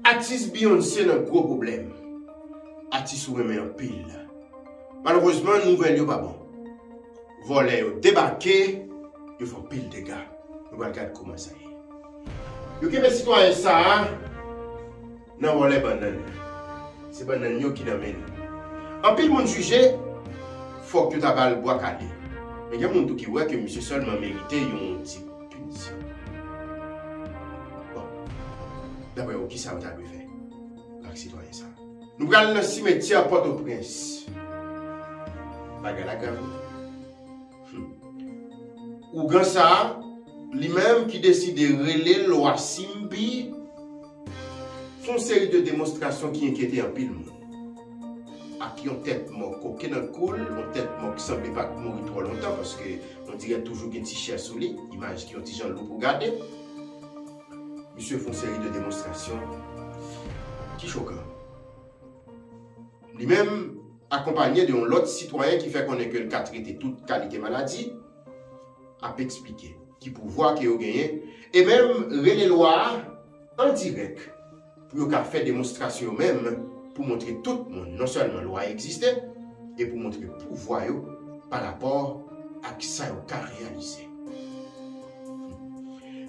Artiste Beyoncé a un gros problème. Artiste ou remet en pile. Malheureusement, nouvelle yo pas bon. Volé yo débarqué, yo font pile de dégâts. Nous allons regarder comment ça est. Yo que citoyen ça, nan volé banane. C'est banane yo qui n'amène. En pile moun jugé, faut que tu t'abal bois calé. Mais il y a moun qui voit que monsieur seulement mérité une petite punition. Bon. D'après vous, qui ça vous avez fait? Avec citoyen ça. Nous allons dans le cimetière Port-au-Prince. Bagala Gavou. Ou gan ça, lui-même qui décide de relayer loi Simbi, font série de démonstrations qui inquiétaient un pile monde. À qui ont tête mort, coquin dans le col, ont tête mort qui semblait pas mourir trop longtemps parce que on dirait toujours qu'il y a un petit chien sous lui, image qui ont petit gens loup pour garder. Monsieur font série de démonstrations qui choquent. Lui-même accompagné d'un autre citoyen qui fait connaître que le cas traité toute qualité maladie, a expliqué qui pouvoir qu'il a gagné et même les lois en direct pour faire démonstration même pour montrer tout le monde non seulement la loi existait et pour montrer le pouvoir par rapport à ce qu'il a réalisé.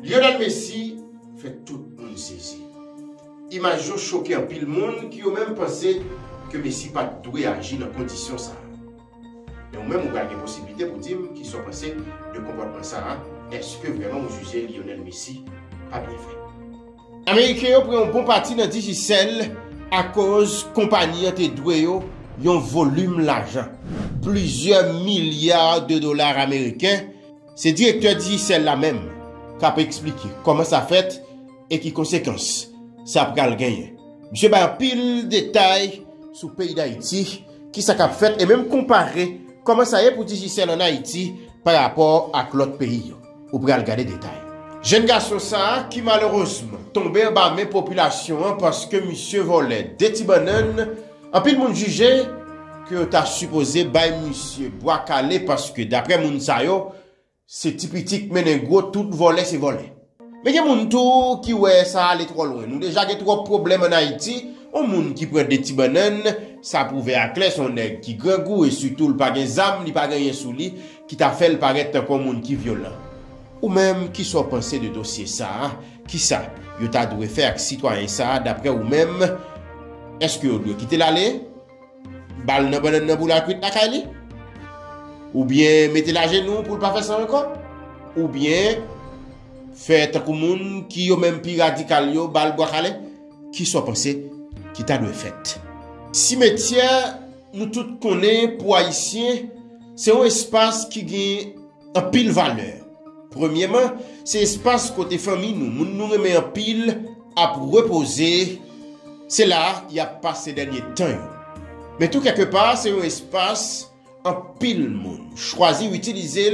Lionel Messi fait tout le monde saisir. Imagine choqué un pile monde qui a même pensé que Messi pas doué agir dans conditions ça. Mais ou même on a des possibilités pour dire qu'ils sont passés de comportement ça. Est-ce que vraiment vous jugez Lionel Messi pas bien fait? Américains prennent un bon parti dans Digicel à cause compagnie te doué un volume l'argent. Plusieurs milliards de dollars américains. C'est directeur Digicel là même qui a expliqué comment ça fait et qui conséquences ça va gagner. Monsieur ba pile détail sur le pays d'Haïti qui ça a fait et même comparer comment ça est pour Digicel en Haïti par rapport à l'autre pays. Ou pour regarder les détails. Jeune garçon ça qui malheureusement tombé en bas mes populations parce que monsieur volait des petits bananes. En pile monde jugé que t'as supposé bay monsieur bois calé parce que d'après moun sa yo c'est typique men gros tout volé c'est volé. Mais il y a moun tout qui ouais ça aller trop loin. Nous déjà j'ai trop problèmes en Haïti. On moun qui prend des petits bananes, ça prouve à clair son nèg qui grand goût et surtout le pas gen zam, li pas gagné sous li qui t'a fait le paraître comme moun qui violent. Ou même qui soit pensé de dossier ça, qui ça, yo t'a dû faire avec citoyen ça d'après ou même est-ce que vous doit quitter l'aller? Bal nan banane nan pour la cuite la kali? Ou bien mettez la genou pour pas faire ça encore? Ou bien faites comme moun qui yo même plus radical yo bal bois calé qui soit pensé qui t'a dû fait. Cimetière nous tous connaissons pour haïtiens, c'est un espace qui gagne un pile valeur. Premièrement, c'est espace côté famille nous remet en pile à reposer. C'est là il y a passé dernier temps. Mais tout quelque part, c'est un espace en pile monde. Choisir utiliser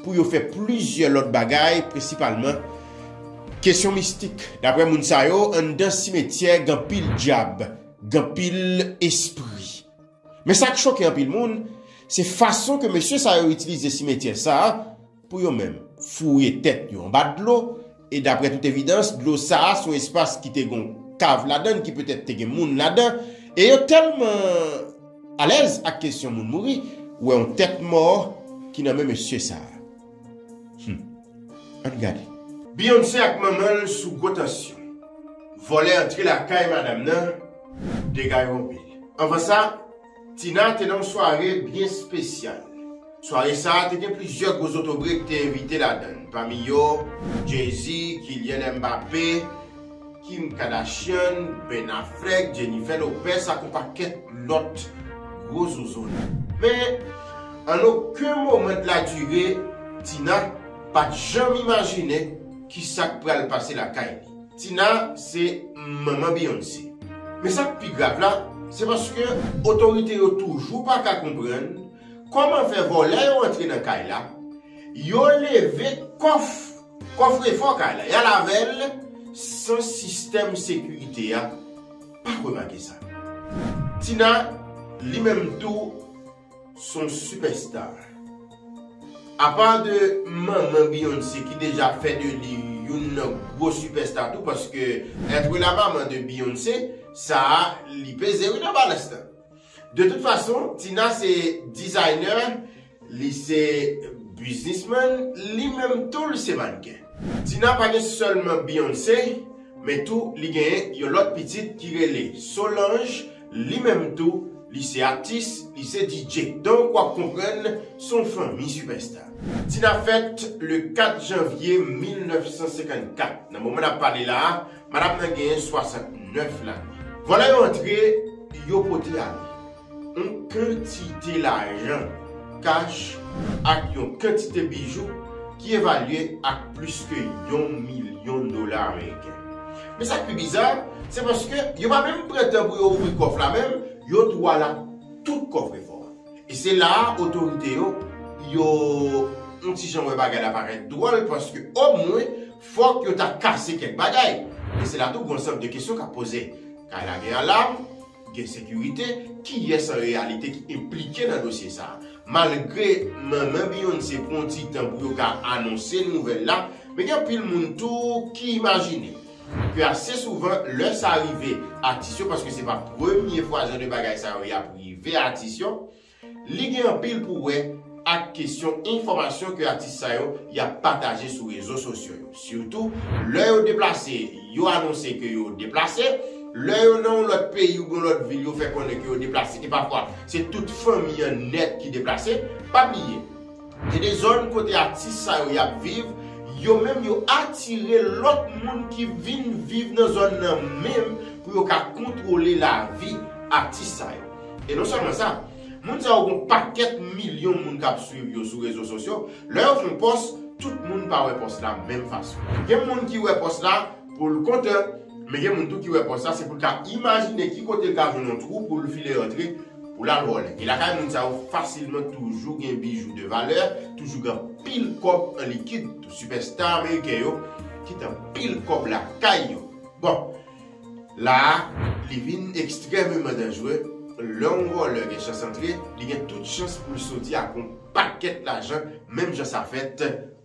pour y faire plusieurs autres bagailles, principalement question mystique. D'après Mounsayo, un dans cimetière gan pile diable, gan pile esprit. Mais ça qui choque un pile monde, c'est façon que monsieur ça utilise cimetière ça pour eux même fouiller tête en bas de l'eau et d'après toute évidence de l'eau ça son espace qui te gon cave là-dedans qui peut-être te gen moun là-dedans et yo tellement à l'aise à question moun mouri ou un tête mort qui n'a même monsieur ça. Regardez. Beyoncé ak maman sous rotation. Voler entrer la caille madame nan dégâts en pile. Avant ça, Tina était dans une soirée bien spéciale. Soirée ça, il y a plusieurs gros autobriques qui étaient invités là-dedans. Parmi eux, Jay-Z, Kylian Mbappé, Kim Kardashian, Ben Affleck, Jennifer Lopez, ça un paquet d'autres gros zones. Mais en aucun moment de la durée, Tina pas jamais imaginé qui ça pourrait passer la caille. Tina, c'est maman Beyoncé. Mais ça plus grave là, c'est parce que l'autorité n'a toujours pas qu'à comprendre comment faire voler ou entrer dans la caille là. Yo levé coffre fort caille là. Y'a la velle sans système sécurité. Pas remarqué ça. Tina, lui-même tout, son superstar. À part de maman Beyoncé qui déjà fait de lui une grosse superstar tout parce que être la maman de Beyoncé, ça lui pèse une balance. De toute façon, Tina c'est designer, lui c'est businessman, lui-même tout c'est mannequin. Tina pas seulement Beyoncé, mais tout lui gagne yon l'autre petite qui relève Solange, lui-même tout, lui c'est artiste, lui c'est DJ. Donc quoi comprendre son famille superstar. Tina fête le 4 janvier 1954. Dans le moment où on a parlé là, madame n'a gagné 69 là. Voilà yon entrée, yon pote une quantité d'argent cash avec une quantité de bijoux qui est évaluée à plus que $1 million américains. Mais ça qui est bizarre, c'est parce que il n'y a pas même prêté pour ouvrir le coffre là même, il y a droit là tout coffre fort. Et c'est là l'autorité yo un petit genre de bagage apparaît drôle parce que au moins faut que tu as cassé quelques bagages. Et c'est là tout ensemble de questions qu'a posé. Quand il y a l'alarme, il y a sécurité, qui est en réalité qui est impliqué dans le dossier ça. Malgré maman Beyoncé prend un petit temps pour annoncer une nouvelle là, mais il y a plus de monde tout qui imagine que assez souvent, lorsque ça arrive à Tission, parce que ce n'est pas la première fois que de bagages ça arrive à Tission, il y a un pile pour ouais, à question information que l'artiste a partagé sur les réseaux sociaux. Surtout, l'heure déplacé, il a annoncé que il déplacé. L'heure dans l'autre pays ou dans l'autre ville, il fait connaître qu'il déplacé. Et parfois, c'est toute famille nette qui est déplacée. Pas oublier. Il y a des zones côté artiste qui vivent. Yo même yo attiré l'autre monde qui vient vivre dans zone même pour contrôler la vie artiste. Et non seulement ça, moun sa un paquet millions de monde qui suivent sur les réseaux sociaux. Leur font poste, tout le monde pas ouais poste la même façon. Il y a des gens qui ouais poste là pour le compte, mais il y a des gens qui ouais poste là c'est pour imaginer qui côté le cas un trou pour le filer rentrer pour la voler. Et là quand même ça facilement toujours un bijou de valeur, toujours un pile cop en liquide, superstar américain qui est un pile cop la caille. Bon, là, il vient extrêmement dangereux. L'homme voleur qui est centré, il a toute chance pour le sortir avec un paquet d'argent, même si ça fait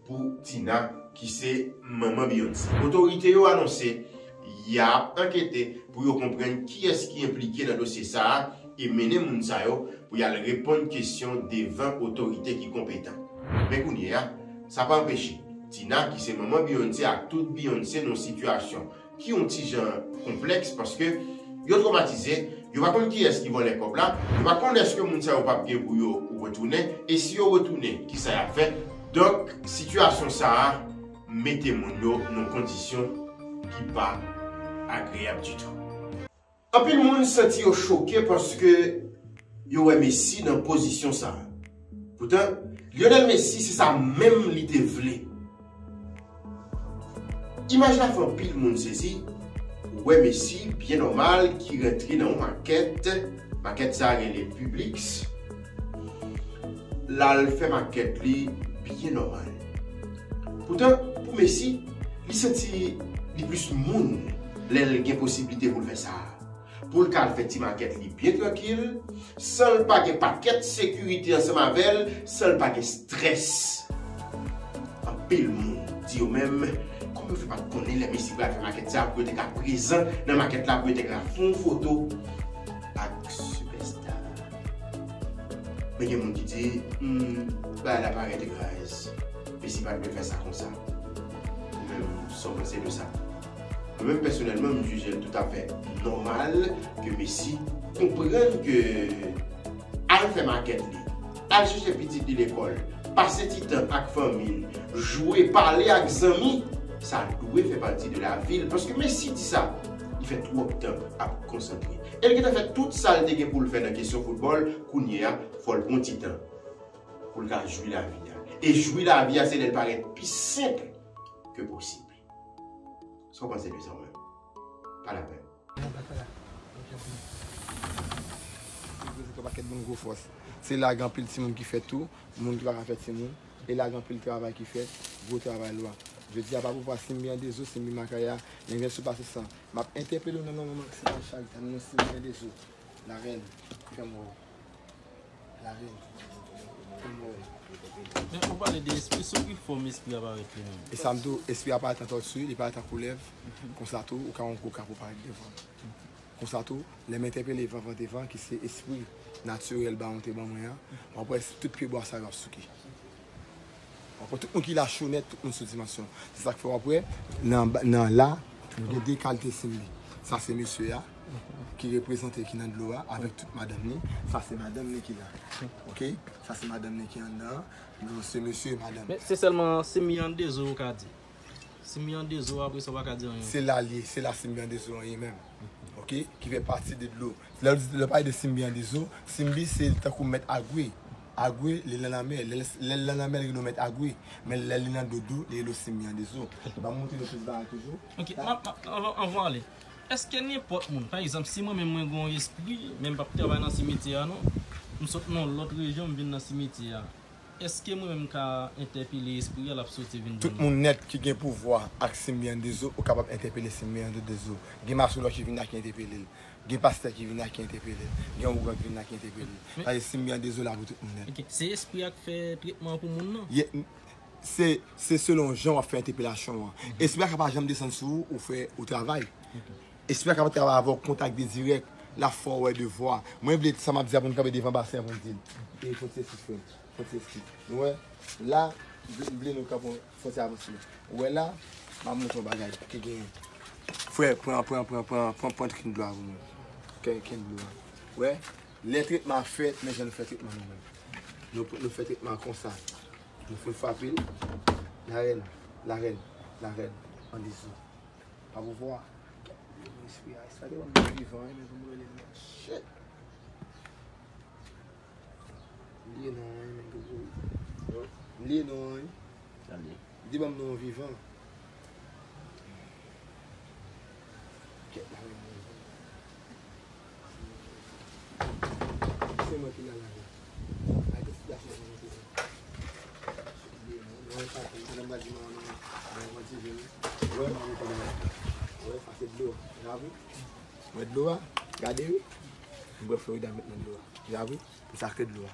pour Tina, qui c'est maman Beyoncé. L'autorité a annoncé, il a enquêté pour comprendre qui est-ce qui est impliqué dans le dossier ça et mener Mounsayo pour y aller répondre aux questions des 20 autorités qui sont compétentes. Mais ça n'a pas empêché. Tina, qui c'est maman Beyoncé, a toute Beyoncé dans une situation qui est un petit genre complexe parce que ils ont traumatisé. Ils ne savent pas qui est-ce qui vole les copes là. Ils ne savent pas est-ce que moun sa ou pas pour retourner. Et si vous retournez, qui ça a fait? Donc, situation ça, mettez mon dans une condition qui n'est pas agréable du tout. En plus, le monde senti choqué parce que yo ouais Messi dans position ça. Pourtant, Lionel Messi, c'est ça même l'idée voulait. Imagine la fin pile monde saisi. Ouais, Messi, bien normal, qui rentre dans une maquette ça, elle est Publix. Là, elle fait maquette, bien normal. Pourtant, pour Messi, il senti plus monde, il a une possibilité pour faire ça. Pour le cas, il fait une maquette bien tranquille, sans pas de paquet de sécurité ensemble avec elle, sans pas de stress. En pile monde, dit au même. On ne fait pas connaître les Messi pour faire maquette ça pour être présent dans la maquette là pour être fond photo avec superstar. Mais il y a des gens qui disent l'appareil de grâce. Messi ne peut pas faire ça comme ça. Même sans penser de ça. Moi-même personnellement, je juge tout à fait normal que Messi comprenne que elle fait maquette, elle cherche petit de l'école, passer du temps avec la famille, jouer, parler avec les amis. Ça doit faire partie de la ville. Parce que Messi dit ça, il fait trop de temps à concentrer. Et il a fait toute ça pour le faire dans la question football, il faut le prendre du temps pour le jouer la vie. Et jouer la vie, c'est de paraître plus simple que possible. Sans penser de ça, pas la peine. C'est la grand pile qui fait tout, le monde qui va faire c'est monde, et la grand pile travail qui fait, gros travail là. Je dis à pas pour si bien des autres, c'est bien ma carrière, il vient se passer ça. M'a interpellé non non maximum Charles, non c'est bien des autres. La reine, fais-moi. La reine. Mais on parle d'esprit, ce qui forme l'esprit apparaître lui-même. Et ça me dit, l'esprit apparaît en dessus, il apparaît à couleuvre, comme ça tout, ou quand on coca pour parler devant. Comme ça tout, les m'interpeller devant, qui c'est esprit naturel, bah on te bon moyen. Après, tout pied bois ça va souki. Après, tout le monde qui la chounette, tout le monde sous dimension. C'est ça qu'il faut après, dans là, il y a des qualités similaires. Ça c'est monsieur là, qui représente qui dans de l'eau avec toute madame ni. Ça c'est madame ni qui là. OK? Ça c'est madame ni qui en dedans. C'est monsieur et madame. Mais c'est seulement 6 millions de euros qu'a dit. 6 millions de euros après ça va pas dire rien. C'est l'allié, c'est la 6 millions de euros même. OK? Qui fait partie de l'eau. Le bail de 6 millions de euros, Simbi c'est tant qu'on met agoué. Agoué, les lanamel, ils nous mettent agoué, mais les linas dodo, les 6 millions de euros. On va monter le président toujours. OK, on va aller. Est-ce que n'importe monde, par exemple, si moi-même j'ai un esprit, même pas travailler dans le cimetière, non, nous sortons dans l'autre région, je viens dans le cimetière. Est-ce que moi-même quand interpeller l'esprit, elle a sauté venir? Tout le monde net qui a pouvoir avec 6 millions de euros, est capable d'interpeller 6 millions de euros. Il y a des qui viennent qui interpeller. Il y a des pasteurs qui viennent qui interpeller. Il y a des gens qui viennent qui interpeller. Il y a 6 millions de euros là pour tout le monde. OK, c'est l'esprit qui fait traitement pour le monde, non? C'est selon gens qui fait interpellation. Esprit capable jamais descendre sur vous ou faire au travail. Esprit capable travailler avoir contact direct, la force de voix. Moi ça m'a dit pour nous devant bassin pour dire. Il faut c'est faire. Ouais, là, je nous capons faut avancer. Ouais là, ma montre bagage qui gagne. Frère, prends qui doit vous. Qui doit. Ouais, les traitements faits, mais je ne fais traitement nous-même. Nous faisons traitement comme ça. Nous faisons frapper la reine, en dessous. Pas vous voir. Ça doit être vivant, mais vous me les shit. Li non. Dis moi non vivant. C'est moi qui l'a lavé. Ouais, de l'eau, regardez. Je vais faire de l'eau. J'avoue, ça crée de l'eau.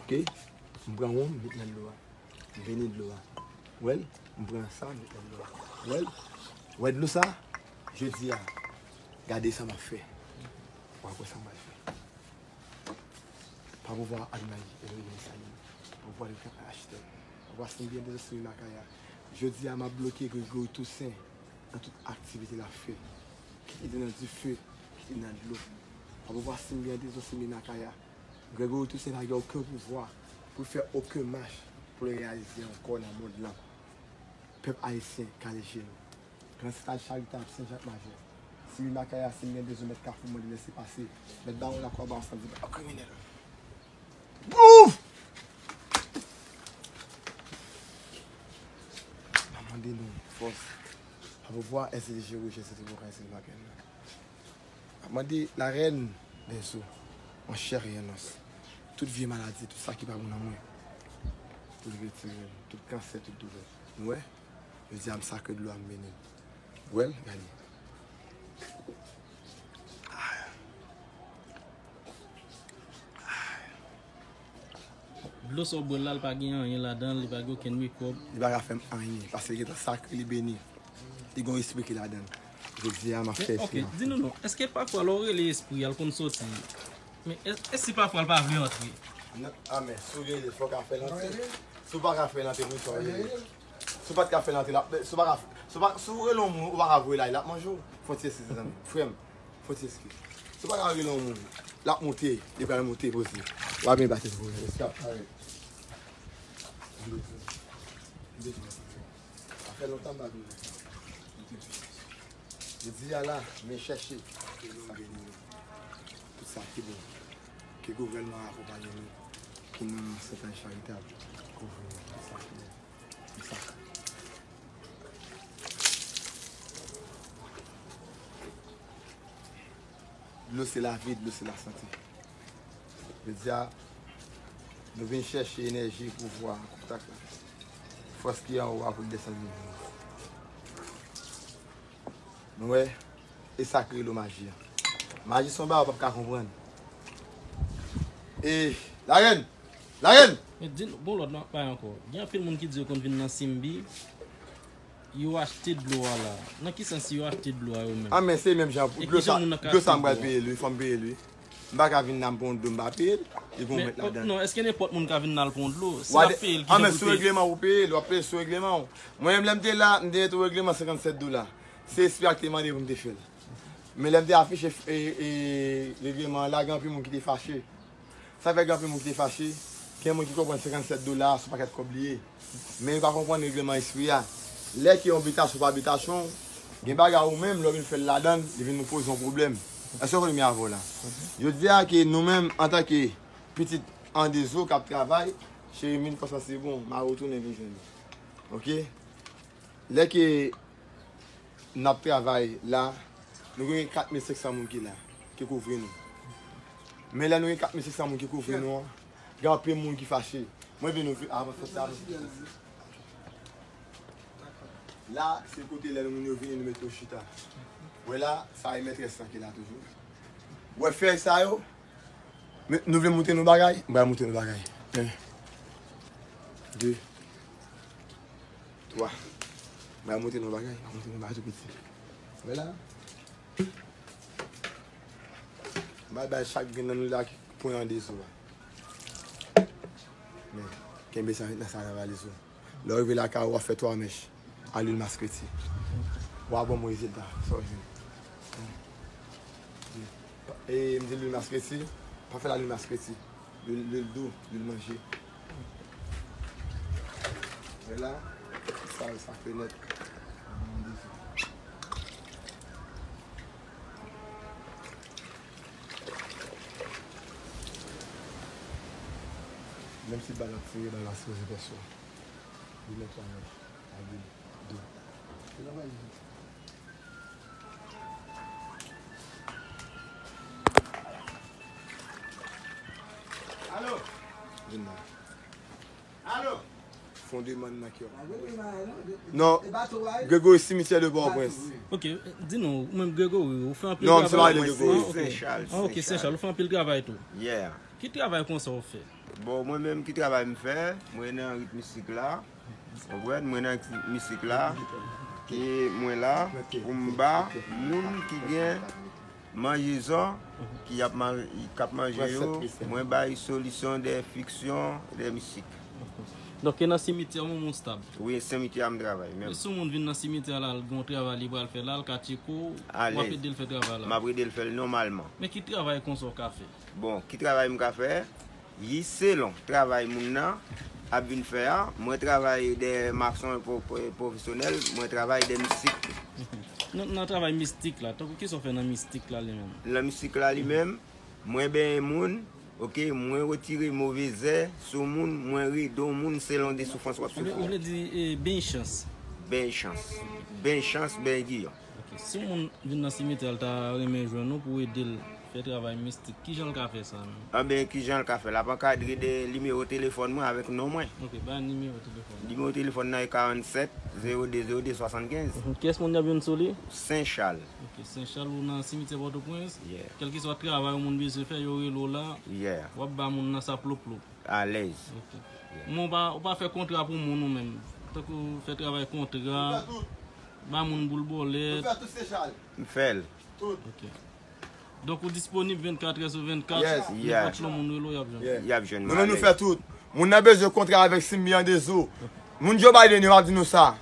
OK? Je prends un, je mets dans l'eau. Je viens de l'eau. Ouais, je prends ça, je mets dans l'eau. Ouais, de l'eau ça, je dis, regardez ça m'a fait. Après ça m'a fait. Pas pour voir Almaï et le pour voir le faire acheter. Pour voir si bien des sur la carrière. Je dis à m'a bloqué Grégory Toussaint dans toute activité la fait. Qui est dans du feu, qui est dans de l'eau. Pour voir si bien des sur la carrière. Grégory Toussaint n'a aucun pouvoir pour faire aucun match pour le réaliser encore dans le monde là. Peuple haïtien, calégé. Grand stade charitable Saint-Jacques-Major. Si ma carrière, si bien des hommes mettre pour me laisser passer. Mais dans la quoi ensemble, dit, criminel. Bouf! Demandez-nous force. À vous voir, SDG Rouge, c'était pour c'est le matin. Demandez la reine des eaux, on cherche rien. Toute vieille maladie, tout ça qui va mon amour. Tout le vétérinaire, tout cancer, toute douleur. Ouais, je dis à me sac de l'eau à me bénir. Ouais, regardez. L'eau sur le là, il n'y a pas rien là-dedans, il n'y a pas aucun microbe. Il va faire rien parce que le sac il est béni. Il va expliquer là-dedans. Je dis à ma fête. OK, dis-nous non, est-ce que parfois l'esprit elle compte sortir? Mais est-ce que parfois elle pas venir entrer? Ah mais sourire, il faut qu'elle fasse l'entrée. Si vous pas faire l'entrée, vous soyez. Si pas faire l'entrée là, si pas sourire l'homme, on va avouer là, il a mangé. Faut tirer ses amis. Frère, faut tirer. Si pas avouer l'homme, la monter, il va monter aussi. On va bien battre pour vous. Ça fait longtemps que je dis là, mais chercher tout ça qui est bon, que le gouvernement accompagne nous, qui nous c'est un charitable, tout ça. L'eau c'est la vie, l'eau c'est la santé. Je dis nous venons chercher l'énergie pour voir contact. Force qui est en haut pour descendre. Ouais, et ça crée la magie. Magie sont bas, on ne peut pas comprendre. Et la reine, La reine. Bon, l'autre, pas encore. Il y a un peu de monde qui dit qu'on vient dans Simbi. Ils ont acheté de l'eau là. Dans quel sens ils ont acheté de l'eau eux-mêmes? Ah, mais c'est même genre. L'eau, ça me payer lui. Il faut me payer lui. Je ne vais pas venir dans le pont de payer. Ils vont mettre là-dedans. Non, est-ce qu'il y a n'importe qui qui vient dans le pont de l'eau? C'est la paye qui ah, mais sous règlement, vous payez. Vous payez sous règlement. Moi, je suis là, je suis au règlement $57. C'est exactement ce que je fais. Mais je suis affiché le règlement là, il y a un peu de monde qui est fâché. Ça fait qu'il y a un peu de monde qui est fâché. Il y a un monde qui comprend $57, ce n'est pas qu'être oublié. Mais il ne va pas comprendre le règlement ici. Les qui ont habitation sur habitation, il y a des gens qui même, ils font là-dedans, ils viennent nous poser un problème. Est-ce que vous avez avant là? Je dis que nous-mêmes, en tant que petits en des eaux qui travaillent, chez Mine, parce que c'est bon, je retourne à ok? Les qui nous travaillons là, nous avons 4500 personnes qui couvrent nous. Mais là, nous avons 4500 personnes qui couvrent nous. Il y a plein de gens qui sont fâchés. Moi, je vais nous faire avant ça. Là, c'est le côté là où nous venons nous mettre au chita. Voilà, ça est maîtresse qui est là toujours. Ouais, faire ça, yo. Nous voulons monter nos bagailles. On va monter nos bagailles. 1, 2, 3. On va monter nos bagailles. On va monter nos bagailles tout petit. Voilà. Bye bye, chaque gain dans nous là qui point en dessous. Mais, qu'est-ce que ça va aller sur? Là, il va la faire 3 mèches. À l'huile masquetti. Ou bon, moi, résultat. Et je me dis l'huile masquetti, pas faire l'huile masquetti. L'huile doux, l'huile manger. Et là, ça fait net. Même si balance dans la sauce, c'est pas ça. Il met la neige. Allô? Allô? Fondement de Nakio. Non, Grégory cimetière de Port-au-Prince. Ok, dis-nous, même Grégory, vous faites un peu de travail. Non, c'est pas le Grégory. Saint-Charles. Ah, ok, Saint-Charles, vous faites un peu de travail tout. Yeah. Qui travaille comme ça vous fait? Bon, moi-même qui travaille me fait, moi dans un rythme musique là. Moi dans un musique là. Et moi là, pour me battre, les gens qui viennent manger ça, qui a mangé, moi j'ai une solution des fictions, des musiques. Donc, dans le cimetière, on stable. Oui, cimetière, je travaille. Mais si on vient dans le cimetière, il travail, il va faire là, il va faire le travail là. Je vais le faire normalement. Mais qui travaille comme ça au café? Bon, qui travaille au café, c'est long. Travail mon à bien faire. Moi travaille des marchands professionnels, moi travaille des mystiques. Non, travail mystique là. Qu'est-ce qu'on fait dans le mystique là lui-même? La mystique là lui-même, moi ben moun, ok, moi retirer mauvais air sur moun, moi rideau moun selon des souffrances ou souffrances. Vous voulez dire ben chance. Ben chance. Ben chance, ben guillon. Ok, si on vient dans le cimetière, tu as remis nous pour aider faire travail mystique. Qui j'en a fait ça? Ah ben qui j'en a fait là, pas cadrer des numéros de téléphone moi avec non moins. Ok, ben numéro de téléphone. Numéro de téléphone là 47 0202 75. Qu'est-ce qu'on a bien sur lui? Saint-Charles. Ok, Saint-Charles ou dans le cimetière Port-au-Prince. Yeah. Quel que soit le travail, on peut se faire l'eau là. Yeah. Ou ba moun dans sa plop. À l'aise. Ok. Mon pas faire contrat pour nous même. Tant que fait travail contrat. Ba moun boule bolette. Faire tout Saint-Charles. Fait. Ok. Donc, vous disponible 24 heures sur 24. Yes, yeah. Il y a besoin de nous nous fait tout. Mon a besoin de contrat avec 6 millions de eaux. Mon Joe Biden va dire nous ça.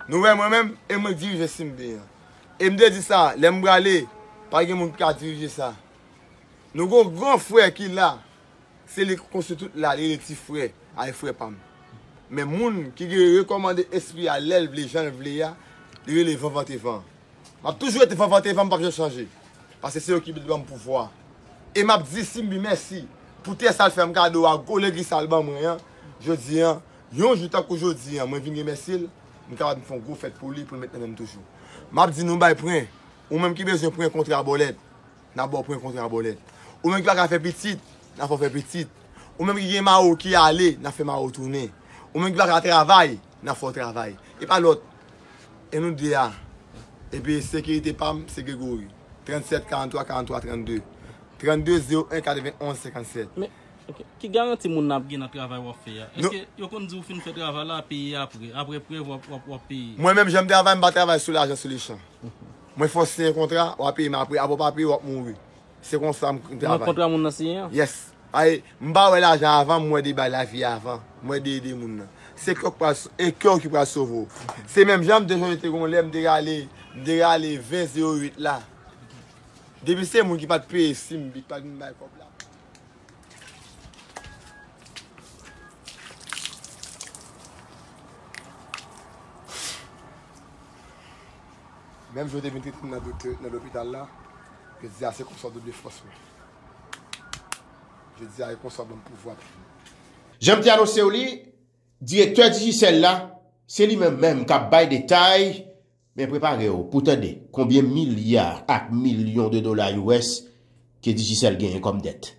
Nous moi-même et moi diriger 6 millions. Et me dit ça, les m'bralé, pas que mon qui diriger ça. Nous avons un grand frère qui là. C'est les construit là, les petits frères, avec frère pam. Mais moun qui recommande esprit à l'élève, les gens veulent les ventes vent. M'a toujours été vente vent pas changer. Parce que c'est eux qui me donnent le pouvoir. Et m'a dit Simbi merci pour tes ça faire un cadeau à go l'église salban moi. Je dis un jour qu'aujourd'hui moi venir merci, me capable faire un gros fête pour lui pour mettre même toujours. M'a dit nous bail point ou même qui besoin pour un contrat à bolette. N'a pas pour un contrat à bolette. Ou même qui va faire petit, n'a pas faire petit. Ou même qui est mao qui aller, n'a fait mao tourner. Ou même qui va travail, n'a fait travail. Et pas l'autre. Et nous dit et puis sécurité PAM c'est Grégory. 37 43 43 32 32 01 91 57. Mais Ok. Qui garantit mon n'a bien travail ou faire? Est-ce que yo kon di ou fin fait travail là payer après prévoir ou payer? Moi-même, j'aime travailler, je travaille sur l'argent sur les champs. Moi, il faut signer un contrat, on va payer, mais après pas payer, on va mourir. C'est comme ça que je travaille. Dans contrat mon signé? Yes. Aïe, je pas l'argent avant, moi, de la vie avant. Moi, de aider les gens. C'est cœur qui va sauver. C'est même, j'aime déjà été qu'on l'aime de aller 20-08 là. Depuis c'est moi qui pas de payer, si je pas de mal comme là. Même je devais traiter dans l'hôpital là, je disais assez qu'on soit de force. Je disais à qu'on soit de pouvoir. J'aime te annoncer au lit, directeur Digicel là, c'est lui-même qui a bail détail, mais préparez-vous pour t'aider combien milliards et millions de dollars US que Digicel gagne comme dette.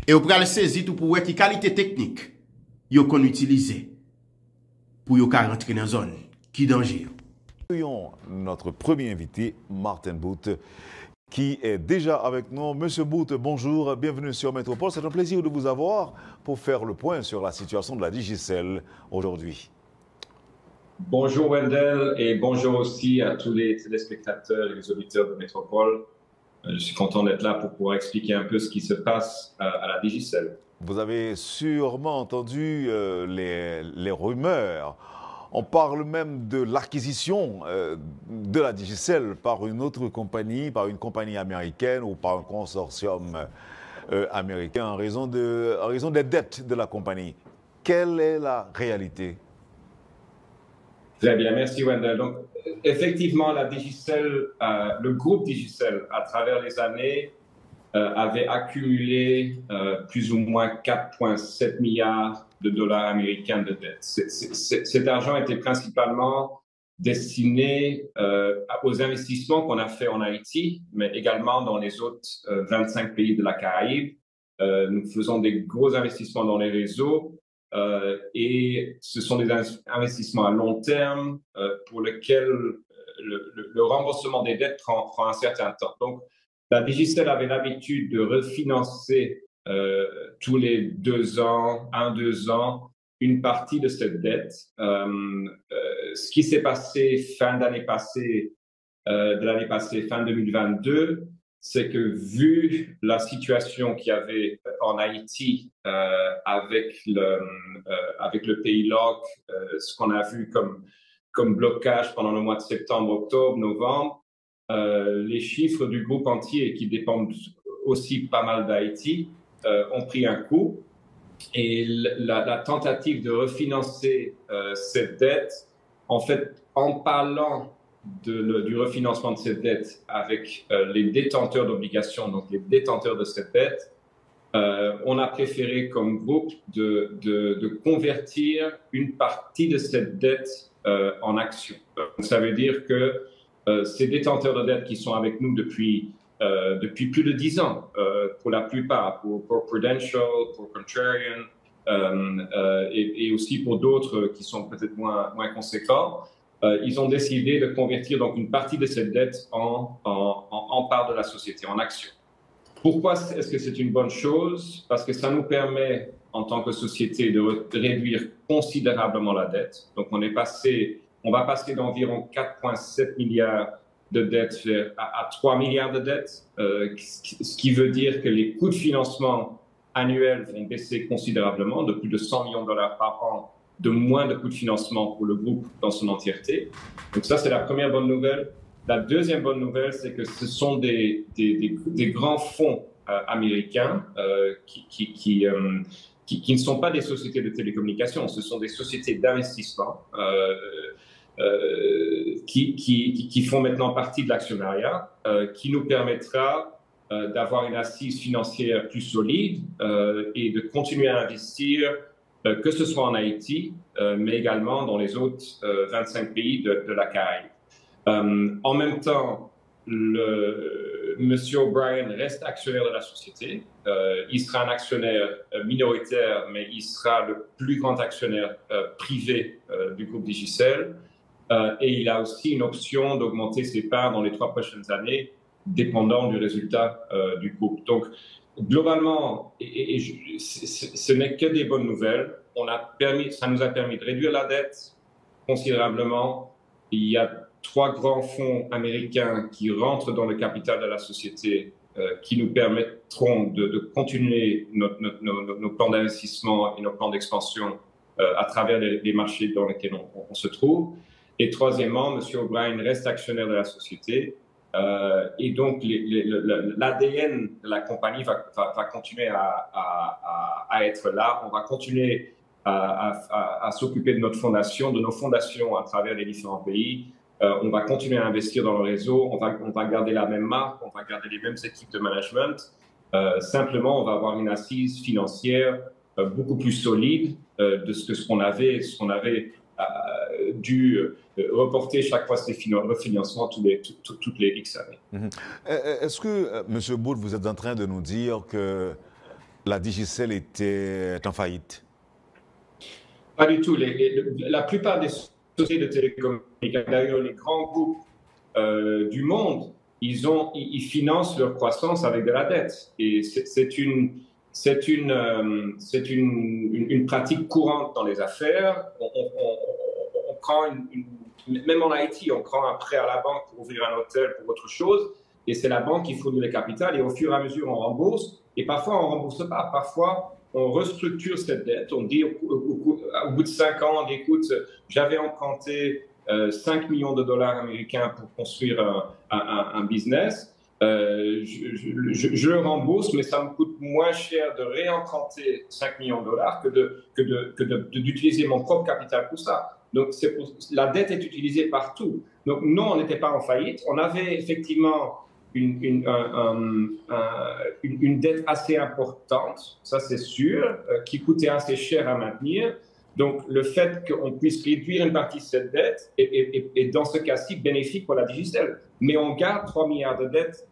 Et vous pouvez le saisir tout pour voir quelle qualité technique vous qu'on utiliser pour vous rentrer dans la zone qui danger. Accueillons notre premier invité, Martin Booth, qui est déjà avec nous. Monsieur Booth, bonjour, bienvenue sur Métropole. C'est un plaisir de vous avoir pour faire le point sur la situation de la Digicel aujourd'hui. Bonjour Wendell et bonjour aussi à tous les téléspectateurs et les auditeurs de Métropole. Je suis content d'être là pour pouvoir expliquer un peu ce qui se passe à la Digicel. Vous avez sûrement entendu les rumeurs. On parle même de l'acquisition de la Digicel par une autre compagnie, par une compagnie américaine ou par un consortium américain en raison des dettes de la compagnie. Quelle est la réalité? Très bien, merci Wendell. Donc, effectivement, la Digicel, le groupe Digicel, à travers les années, avait accumulé plus ou moins 4,7 milliards de dollars américains de dettes. Cet argent était principalement destiné aux investissements qu'on a fait en Haïti, mais également dans les autres 25 pays de la Caraïbe. Nous faisons des gros investissements dans les réseaux et ce sont des investissements à long terme pour lesquels le remboursement des dettes prend un certain temps. Donc, la Digicel avait l'habitude de refinancer tous les 2 ans, 1-2 ans, une partie de cette dette. Ce qui s'est passé fin d'année passée, fin 2022, c'est que vu la situation qu'il y avait en Haïti avec le pays LOC, ce qu'on a vu comme blocage pendant le mois de septembre, octobre, novembre, les chiffres du groupe entier qui dépendent aussi pas mal d'Haïti ont pris un coup et la tentative de refinancer cette dette, en fait, en parlant du refinancement de cette dette avec les détenteurs d'obligations, donc les détenteurs de cette dette, on a préféré comme groupe de convertir une partie de cette dette en actions. Ça veut dire que ces détenteurs de dette qui sont avec nous depuis plus de 10 ans, pour la plupart, pour Prudential, pour Contrarian, et aussi pour d'autres qui sont peut-être moins conséquents, ils ont décidé de convertir donc une partie de cette dette en part de la société, en actions. Pourquoi est-ce que c'est une bonne chose? Parce que ça nous permet, en tant que société, de réduire considérablement la dette. Donc, on va passer d'environ 4,7 milliards de dettes à 3 milliards de dettes, ce qui veut dire que les coûts de financement annuels vont baisser considérablement, de plus de 100 millions de dollars par an, de moins de coûts de financement pour le groupe dans son entièreté. Donc ça, c'est la première bonne nouvelle. La deuxième bonne nouvelle, c'est que ce sont des grands fonds américains qui ne sont pas des sociétés de télécommunications, ce sont des sociétés d'investissement qui font maintenant partie de l'actionnariat, qui nous permettra d'avoir une assise financière plus solide et de continuer à investir, que ce soit en Haïti, mais également dans les autres 25 pays de la Caraïbe. En même temps, Monsieur O'Brien reste actionnaire de la société. Il sera un actionnaire minoritaire, mais il sera le plus grand actionnaire privé du groupe Digicel. Et il a aussi une option d'augmenter ses parts dans les 3 prochaines années, dépendant du résultat du groupe. Donc, globalement, ce n'est que des bonnes nouvelles. Ça nous a permis de réduire la dette considérablement. Il y a 3 grands fonds américains qui rentrent dans le capital de la société qui nous permettront de continuer nos plans d'investissement et nos plans d'expansion à travers les marchés dans lesquels on se trouve. Et troisièmement, M. O'Brien reste actionnaire de la société. Et donc, l'ADN de la compagnie va continuer à être là. On va continuer à s'occuper de notre fondation, de nos fondations à travers les différents pays. On va continuer à investir dans le réseau. On va garder la même marque. On va garder les mêmes équipes de management. Simplement, on va avoir une assise financière beaucoup plus solide de ce qu'on avait dû reporter chaque fois ces refinancements toutes les X années. Est-ce que, M. Booth, vous êtes en train de nous dire que la Digicel était en faillite? Pas du tout. La plupart des sociétés de télécommunications, d'ailleurs les grands groupes du monde, ils financent leur croissance avec de la dette. Et c'est une pratique courante dans les affaires. On prend même en Haïti, on prend un prêt à la banque pour ouvrir un hôtel, pour autre chose, et c'est la banque qui fournit le capital, et au fur et à mesure, on rembourse, et parfois, on ne rembourse pas. Parfois, on restructure cette dette. On dit au bout de 5 ans, on dit, écoute, j'avais emprunté 5 millions de dollars américains pour construire un business. Je le rembourse, mais ça me coûte moins cher de réemprunter 5 millions de dollars que d'utiliser mon propre capital pour ça. Donc, la dette est utilisée partout. Donc, non, on n'était pas en faillite. On avait effectivement une dette assez importante, ça c'est sûr, qui coûtait assez cher à maintenir. Donc, le fait qu'on puisse réduire une partie de cette dette est dans ce cas-ci bénéfique pour la Digicel. Mais on garde 3 milliards de dettes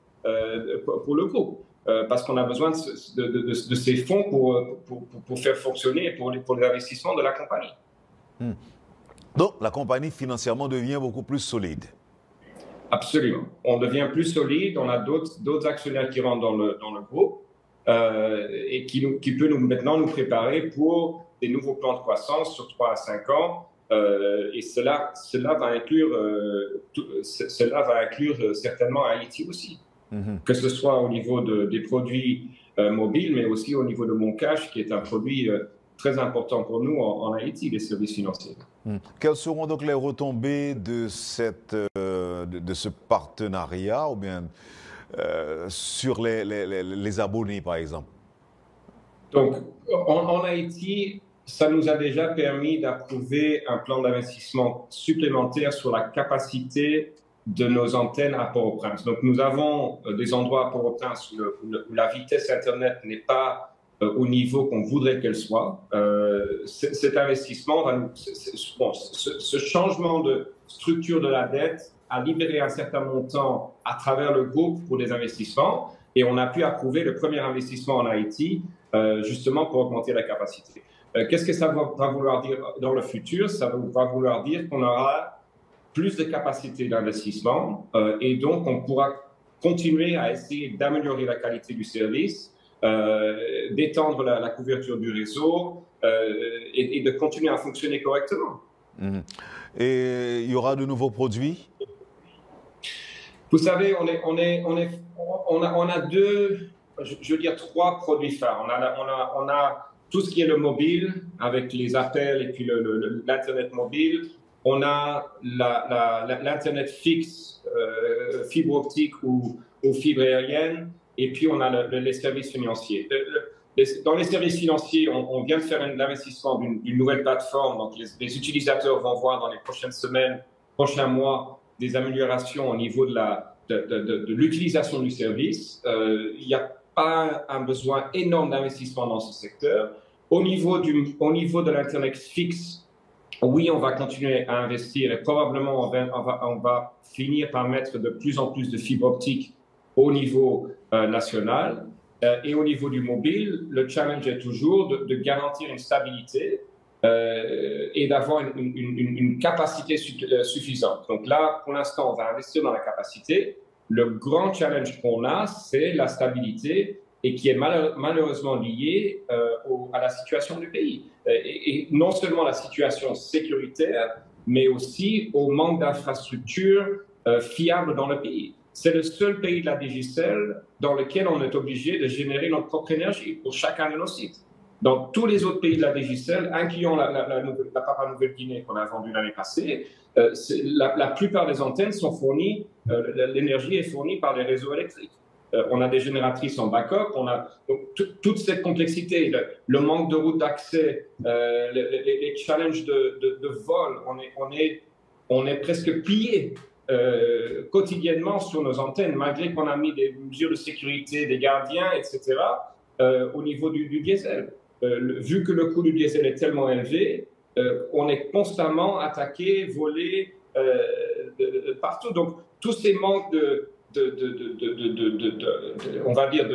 pour le groupe, parce qu'on a besoin de ces fonds pour faire fonctionner pour les investissements de la compagnie. Donc, la compagnie financièrement devient beaucoup plus solide. Absolument. On devient plus solide, on a d'autres actionnaires qui rentrent dans le groupe et qui peut maintenant nous préparer pour des nouveaux plans de croissance sur 3 à 5 ans. Et cela va inclure certainement Haïti aussi. Que ce soit au niveau des produits mobiles, mais aussi au niveau de Mon Cash, qui est un produit très important pour nous en Haïti, les services financiers. Quelles seront donc les retombées de ce partenariat, ou bien sur les abonnés, par exemple? Donc, en Haïti, ça nous a déjà permis d'approuver un plan d'investissement supplémentaire sur la capacité de nos antennes à Port-au-Prince. Donc, nous avons des endroits à Port-au-Prince où la vitesse Internet n'est pas au niveau qu'on voudrait qu'elle soit. Cet investissement, ce changement de structure de la dette a libéré un certain montant à travers le groupe pour des investissements, et on a pu approuver le premier investissement en Haïti, justement pour augmenter la capacité. Qu'est-ce que ça va vouloir dire dans le futur? Ça va vouloir dire qu'on aura plus de capacité d'investissement et donc on pourra continuer à essayer d'améliorer la qualité du service, d'étendre la couverture du réseau et de continuer à fonctionner correctement. Et il y aura de nouveaux produits? Vous savez, on a je veux dire 3 produits phares. On a tout ce qui est le mobile, avec les appels et puis l'Internet mobile. On a l'Internet fixe, fibre optique ou fibre aérienne. Et puis, on a les services financiers. Dans les services financiers, on vient de faire l'investissement d'une nouvelle plateforme. Donc, les utilisateurs vont voir dans les prochaines semaines, prochains mois, des améliorations au niveau de l'utilisation du service. Il n'y a pas un besoin énorme d'investissement dans ce secteur. Au niveau de l'Internet fixe, oui, on va continuer à investir et probablement on va finir par mettre de plus en plus de fibres optiques au niveau national. Et au niveau du mobile, le challenge est toujours de garantir une stabilité et d'avoir une capacité suffisante. Donc là, pour l'instant, on va investir dans la capacité. Le grand challenge qu'on a, c'est la stabilité et qui est malheureusement lié à la situation du pays. Et non seulement la situation sécuritaire, mais aussi au manque d'infrastructures fiables dans le pays. C'est le seul pays de la Digicel dans lequel on est obligé de générer notre propre énergie pour chacun de nos sites. Dans tous les autres pays de la Digicel, incluant la Papouasie-Nouvelle-Guinée qu'on a vendue l'année passée, la plupart des antennes sont fournies, l'énergie est fournie par les réseaux électriques. On a des génératrices en backup, on a donc toute cette complexité, le manque de routes d'accès, les challenges de vol, on est presque plié quotidiennement sur nos antennes, malgré qu'on a mis des mesures de sécurité, des gardiens, etc., au niveau du diesel. Vu que le coût du diesel est tellement élevé, on est constamment attaqué, volé partout. Donc, tous ces manques on va dire,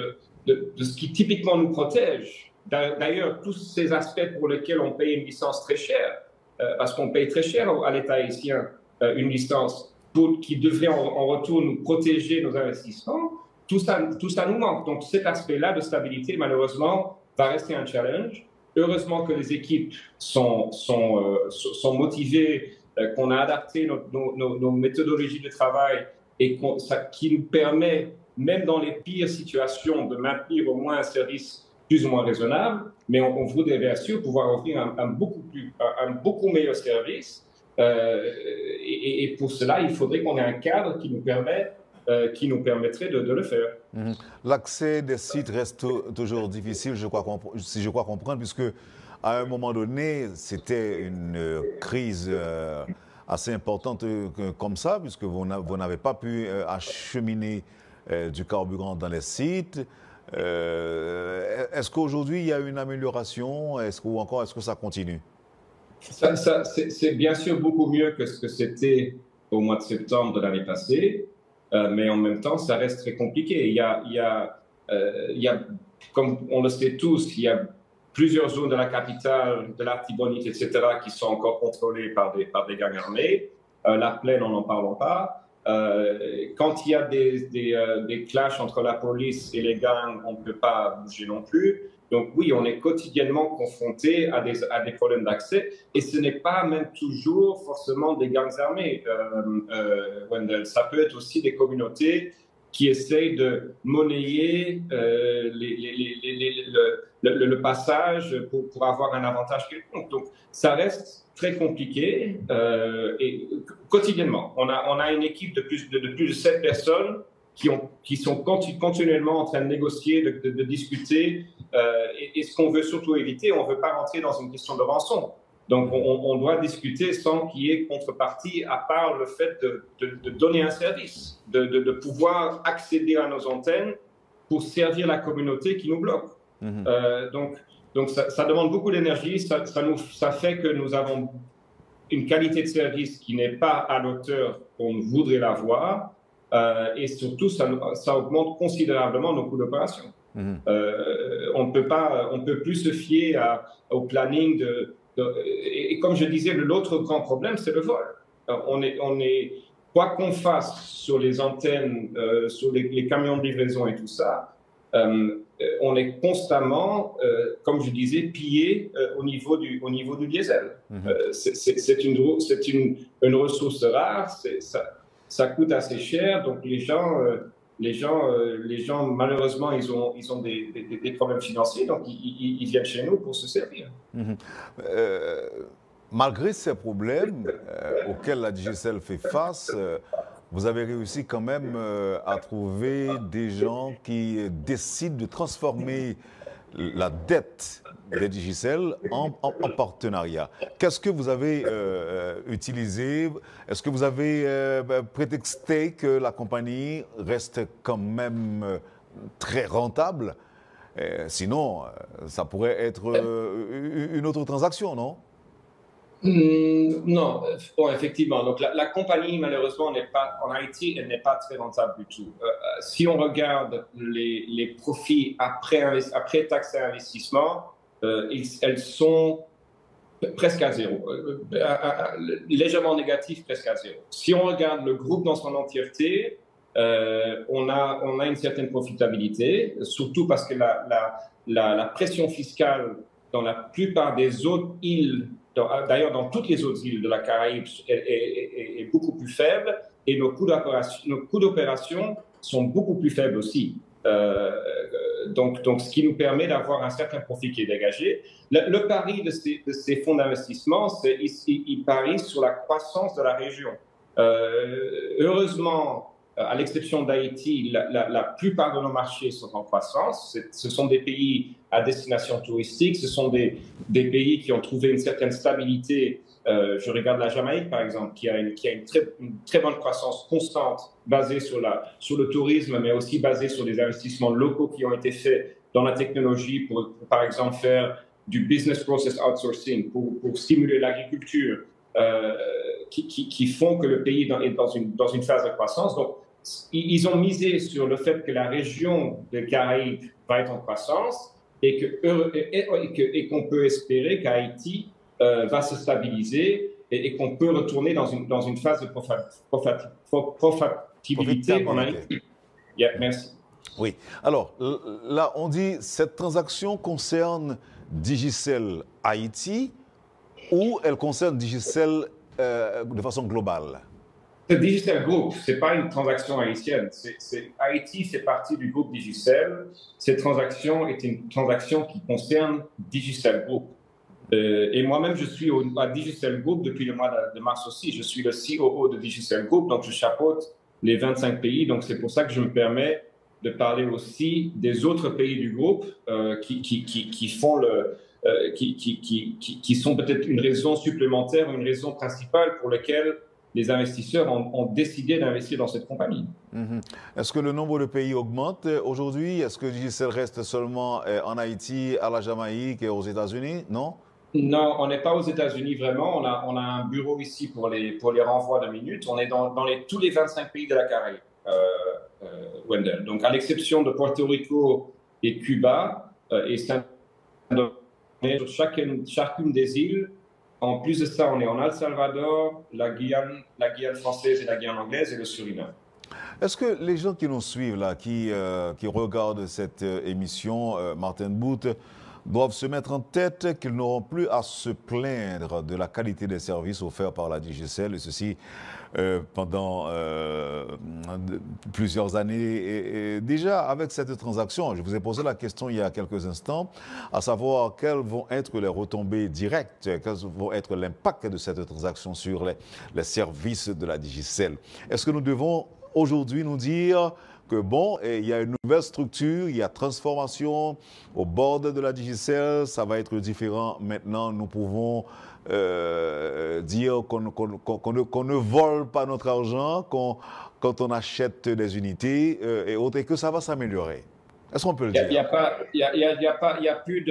de ce qui typiquement nous protège. D'ailleurs, tous ces aspects pour lesquels on paye une licence très chère, parce qu'on paye très cher à l'État haïtien une licence qui devrait en retour nous protéger nos investissements, tout ça nous manque. Donc cet aspect-là de stabilité, malheureusement, va rester un challenge. Heureusement que les équipes sont motivées, qu'on a adapté nos méthodologies de travail et qui nous permet, même dans les pires situations, de maintenir au moins un service plus ou moins raisonnable, mais on voudrait bien sûr pouvoir offrir un beaucoup meilleur service. Et pour cela, il faudrait qu'on ait un cadre qui nous permettrait de le faire. L'accès des sites reste toujours difficile, si je crois comprendre, puisque à un moment donné, c'était une crise assez importante comme ça, puisque vous n'avez pas pu acheminer du carburant dans les sites. Est-ce qu'aujourd'hui, il y a une amélioration ou encore est-ce que ça continue? C'est bien sûr beaucoup mieux que ce que c'était au mois de septembre de l'année passée, mais en même temps, ça reste très compliqué. Il y a, comme on le sait tous, il y a plusieurs zones de la capitale, de l'Artibonite, etc., qui sont encore contrôlées par des gangs armés. La plaine, on n'en parle pas. Quand il y a des clashs entre la police et les gangs, on ne peut pas bouger non plus. Donc oui, on est quotidiennement confronté à des problèmes d'accès, et ce n'est pas même toujours forcément des gangs armés, Wendell. Ça peut être aussi des communautés qui essayent de monnayer le passage pour avoir un avantage quelconque. Donc ça reste très compliqué, et quotidiennement. On a une équipe de plus de 7 personnes qui sont continuellement en train de négocier, de discuter. Et ce qu'on veut surtout éviter, on ne veut pas rentrer dans une question de rançon. Donc, on doit discuter sans qu'il y ait contrepartie, à part le fait de donner un service, de pouvoir accéder à nos antennes pour servir la communauté qui nous bloque. Donc ça demande beaucoup d'énergie. Ça fait que nous avons une qualité de service qui n'est pas à l'auteur qu'on voudrait l'avoir. Et surtout, ça augmente considérablement nos coûts d'opération. On peut plus se fier au planning et comme je disais, l'autre grand problème, c'est le vol. Quoi qu'on fasse sur les antennes, sur les camions de livraison et tout ça, on est constamment, comme je disais, pillé au niveau du diesel. C'est une ressource rare. Ça coûte assez cher, donc les gens malheureusement, ils ont des problèmes financiers, donc ils viennent chez nous pour se servir. Malgré ces problèmes auxquels la Digicel fait face, vous avez réussi quand même à trouver des gens qui décident de transformer la dette des Digicel en partenariat. Qu'est-ce que vous avez utilisé? Est-ce que vous avez prétexté que la compagnie reste quand même très rentable? Sinon, ça pourrait être une autre transaction, non? Non, bon, effectivement. Donc la compagnie, malheureusement, en Haïti, elle n'est pas très rentable du tout. Si on regarde les profits après taxes et investissements, elles sont presque à zéro, légèrement négatives, presque à zéro. Si on regarde le groupe dans son entièreté, on a une certaine profitabilité, surtout parce que la pression fiscale dans la plupart des autres îles, d'ailleurs dans toutes les autres îles de la Caraïbe, est beaucoup plus faible et nos coûts d'opération sont beaucoup plus faibles aussi. Donc, ce qui nous permet d'avoir un certain profit qui est dégagé. Le pari de ces fonds d'investissement, c'est ils parient sur la croissance de la région. Heureusement, à l'exception d'Haïti, la plupart de nos marchés sont en croissance. Ce sont des pays à destination touristique, ce sont des pays qui ont trouvé une certaine stabilité. Je regarde la Jamaïque, par exemple, qui a une très bonne croissance constante basée sur le tourisme, mais aussi basée sur des investissements locaux qui ont été faits dans la technologie pour par exemple, faire du business process outsourcing, pour stimuler l'agriculture, qui font que le pays est dans une phase de croissance. Donc, ils ont misé sur le fait que la région des Caraïbes va être en croissance et qu'on peut espérer qu'Haïti va se stabiliser et qu'on peut retourner dans une phase de profitabilité en Haïti. Merci. Oui. Alors, là, on dit cette transaction concerne Digicel Haïti ou elle concerne Digicel de façon globale? C'est Digicel Group, ce n'est pas une transaction haïtienne. Haïti fait partie du groupe Digicel. Cette transaction est une transaction qui concerne Digicel Group. Et moi-même, je suis à Digicel Group depuis le mois de mars aussi. Je suis le COO de Digicel Group, donc je chapeaute les 25 pays. Donc c'est pour ça que je me permets de parler aussi des autres pays du groupe qui sont peut-être une raison supplémentaire, une raison principale pour laquelle les investisseurs ont décidé d'investir dans cette compagnie. Est-ce que le nombre de pays augmente aujourd'hui? Est-ce que Digicel reste seulement en Haïti, à la Jamaïque et aux États-Unis? Non? Non, on n'est pas aux États-Unis vraiment. On a un bureau ici pour les renvois de minutes. On est dans tous les 25 pays de la Caraïbe, Wendell. Donc, à l'exception de Porto Rico et Cuba, et sur chacune des îles. En plus de ça, on est en El Salvador, la Guyane française et la Guyane anglaise et le Suriname. Est-ce que les gens qui nous suivent, là, qui regardent cette émission, Martin Boot, doivent se mettre en tête qu'ils n'auront plus à se plaindre de la qualité des services offerts par la Digicel, et ceci pendant plusieurs années. Et déjà, avec cette transaction, je vous ai posé la question il y a quelques instants, à savoir quelles vont être les retombées directes, quels vont être l'impact de cette transaction sur les services de la Digicel. Est-ce que nous devons aujourd'hui nous dire que bon, il y a une nouvelle structure, il y a transformation au bord de la Digicel, ça va être différent. Maintenant, nous pouvons dire qu'on ne vole pas notre argent quand on achète des unités et autres, et que ça va s'améliorer. Est-ce qu'on peut le dire? Il n'y a plus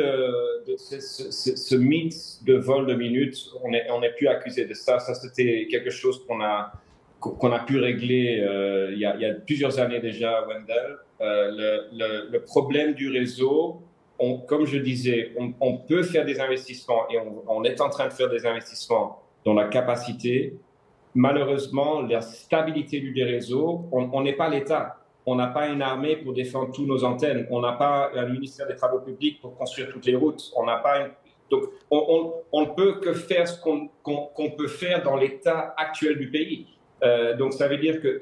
ce mythe de vol de minutes. On n'est plus accusé de ça. Ça, c'était quelque chose qu'on a pu régler il y a plusieurs années déjà, Wendell. Le problème du réseau, comme je disais, on peut faire des investissements et on est en train de faire des investissements dans la capacité. Malheureusement, la stabilité du réseau, on n'est pas l'État. On n'a pas une armée pour défendre toutes nos antennes. On n'a pas un ministère des Travaux publics pour construire toutes les routes. On n'a pas Donc, on ne peut que faire ce qu'on peut faire dans l'état actuel du pays. Donc, ça veut dire que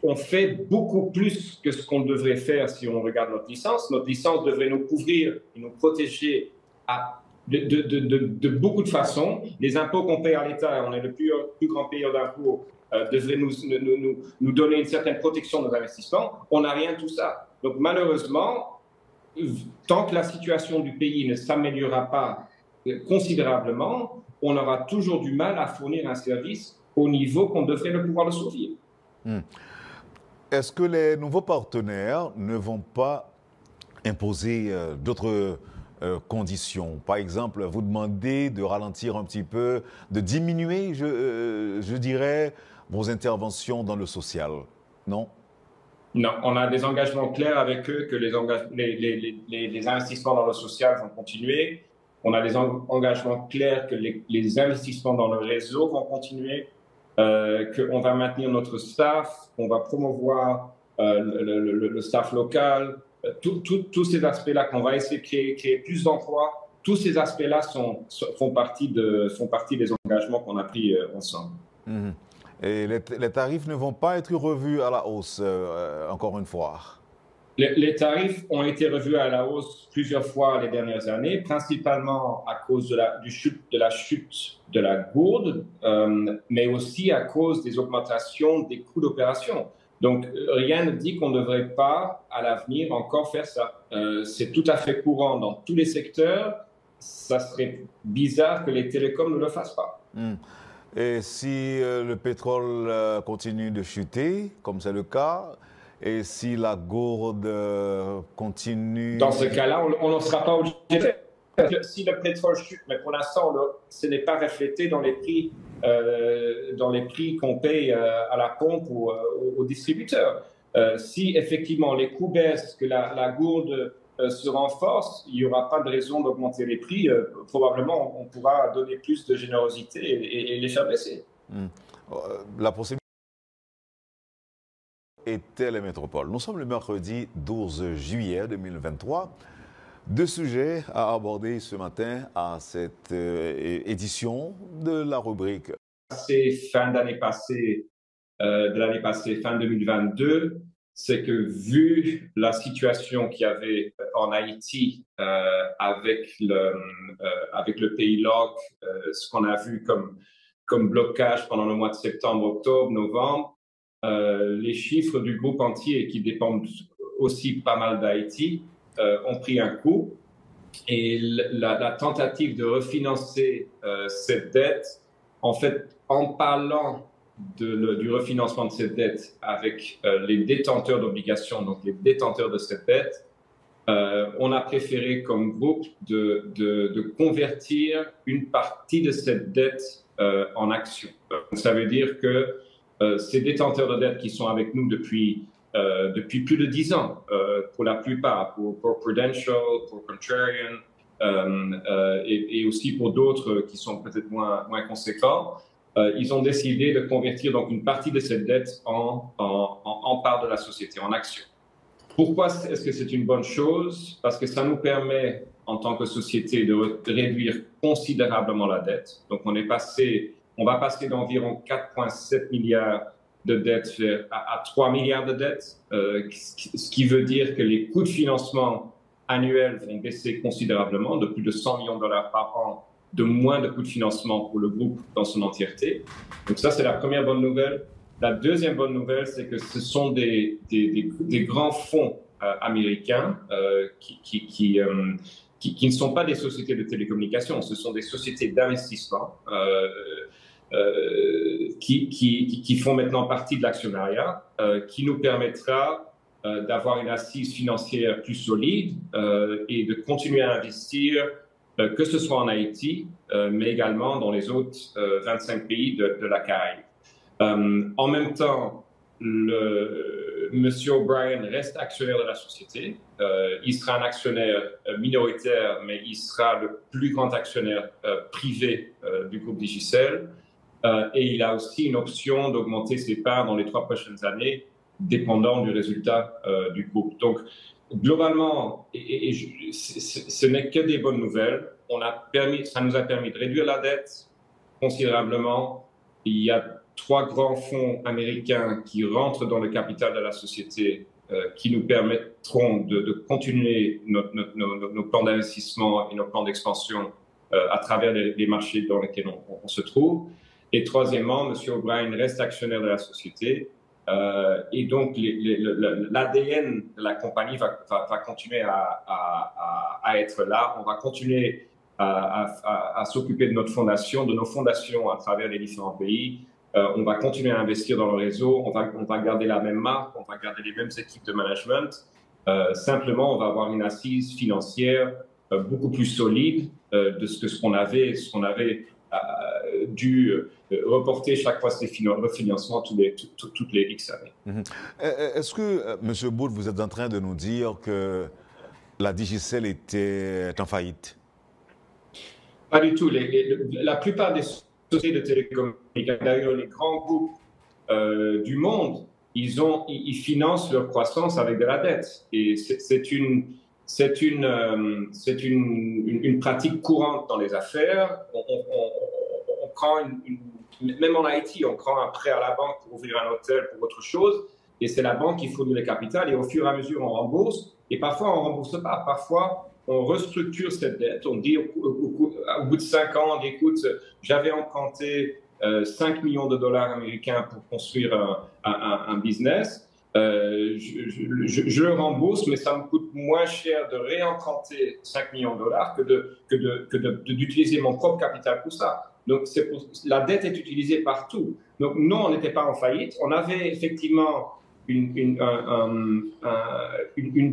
on fait beaucoup plus que ce qu'on devrait faire si on regarde notre licence. Notre licence devrait nous couvrir et nous protéger de beaucoup de façons. Les impôts qu'on paye à l'État, on est le plus grand payeur d'impôts, devrait nous donner une certaine protection de nos investissements. On n'a rien de tout ça. Donc, malheureusement, tant que la situation du pays ne s'améliorera pas considérablement, on aura toujours du mal à fournir un service au niveau qu'on devrait le pouvoir le fournir. Est-ce que les nouveaux partenaires ne vont pas imposer d'autres conditions? Par exemple, vous demander de ralentir un petit peu, de diminuer, je dirais, vos interventions dans le social, non? Non, on a des engagements clairs avec eux que les investissements dans le social vont continuer. On a des engagements clairs que les investissements dans le réseau vont continuer. qu'on va maintenir notre staff, qu'on va promouvoir le staff local, tous ces aspects-là, qu'on va essayer de créer plus d'emplois. Tous ces aspects-là font partie des engagements qu'on a pris ensemble. Mhm. Et les tarifs ne vont pas être revus à la hausse, encore une fois. Les tarifs ont été revus à la hausse plusieurs fois les dernières années, principalement à cause de la chute de la gourde, mais aussi à cause des augmentations des coûts d'opération. Donc, rien ne dit qu'on ne devrait pas, à l'avenir, encore faire ça. C'est tout à fait courant dans tous les secteurs. Ça serait bizarre que les télécoms ne le fassent pas. Et si le pétrole continue de chuter, comme c'est le cas, et si la gourde continue... Dans ce cas-là, on ne sera pas obligé de faire. Si le pétrole chute, mais pour l'instant, ce n'est pas reflété dans les prix qu'on paye à la pompe ou aux distributeurs. Si effectivement les coûts baissent, que la gourde se renforce, il n'y aura pas de raison d'augmenter les prix. Probablement, on pourra donner plus de générosité et les faire baisser. La possibilité était les métropoles. Nous sommes le mercredi 12 juillet 2023. Deux sujets à aborder ce matin à cette édition de la rubrique. Fin d'année passée, fin 2022, c'est que vu la situation qu'il y avait en Haïti avec le pays LOC, ce qu'on a vu comme blocage pendant le mois de septembre, octobre, novembre, les chiffres du groupe entier qui dépendent aussi pas mal d'Haïti ont pris un coup. Et la tentative de refinancer cette dette, en fait, en parlant du refinancement de cette dette avec les détenteurs d'obligations, donc les détenteurs de cette dette, on a préféré comme groupe de convertir une partie de cette dette en actions. Ça veut dire que ces détenteurs de dette qui sont avec nous depuis plus de 10 ans, pour la plupart, pour Prudential, pour Contrarian, et aussi pour d'autres qui sont peut-être moins conséquents, ils ont décidé de convertir donc une partie de cette dette en part de la société, en action. Pourquoi est-ce que c'est une bonne chose? Parce que ça nous permet, en tant que société, de réduire considérablement la dette. Donc, on va passer d'environ 4,7 milliards de dettes à 3 milliards de dettes, ce qui veut dire que les coûts de financement annuels vont baisser considérablement, de plus de 100 millions de dollars par an, de moins de coûts de financement pour le groupe dans son entièreté. Donc ça, c'est la première bonne nouvelle. La deuxième bonne nouvelle, c'est que ce sont des grands fonds américains qui ne sont pas des sociétés de télécommunications, ce sont des sociétés d'investissement qui font maintenant partie de l'actionnariat, qui nous permettra d'avoir une assise financière plus solide et de continuer à investir, que ce soit en Haïti, mais également dans les autres 25 pays de la Caraïbe. En même temps, M. O'Brien reste actionnaire de la société. Il sera un actionnaire minoritaire, mais il sera le plus grand actionnaire privé du groupe Digicel. Et il a aussi une option d'augmenter ses parts dans les 3 prochaines années, dépendant du résultat du groupe. Donc, globalement, ce n'est que des bonnes nouvelles. Ça nous a permis de réduire la dette considérablement. Il y a 3 grands fonds américains qui rentrent dans le capital de la société qui nous permettront de continuer nos plans d'investissement et nos plans d'expansion à travers les marchés dans lesquels on se trouve. Et troisièmement, M. O'Brien reste actionnaire de la société et donc l'ADN de la compagnie va continuer à être là. On va continuer à s'occuper de notre fondation, de nos fondations à travers les différents pays. On va continuer à investir dans le réseau, on va garder la même marque, on va garder les mêmes équipes de management. Simplement, on va avoir une assise financière beaucoup plus solide de ce qu'on avait dû reporter chaque fois ces refinancements toutes les X années. Est-ce que, M. Boud, vous êtes en train de nous dire que la Digicel était en faillite? Pas du tout. La plupart des sociétés de télécommunications, d'ailleurs les grands groupes du monde, ils financent leur croissance avec de la dette. Et c'est une pratique courante dans les affaires. On prend même en Haïti, on prend un prêt à la banque pour ouvrir un hôtel, pour autre chose, et c'est la banque qui fournit le capital, et au fur et à mesure, on rembourse. Et parfois, on ne rembourse pas. Parfois, on restructure cette dette. On dit au bout de 5 ans, on dit, écoute, j'avais emprunté 5 millions de dollars américains pour construire un business. Je le rembourse, mais ça me coûte moins cher de réemprunter 5 millions de dollars que d'utiliser mon propre capital pour ça. Donc, la dette est utilisée partout. Donc, non, on n'était pas en faillite. On avait effectivement une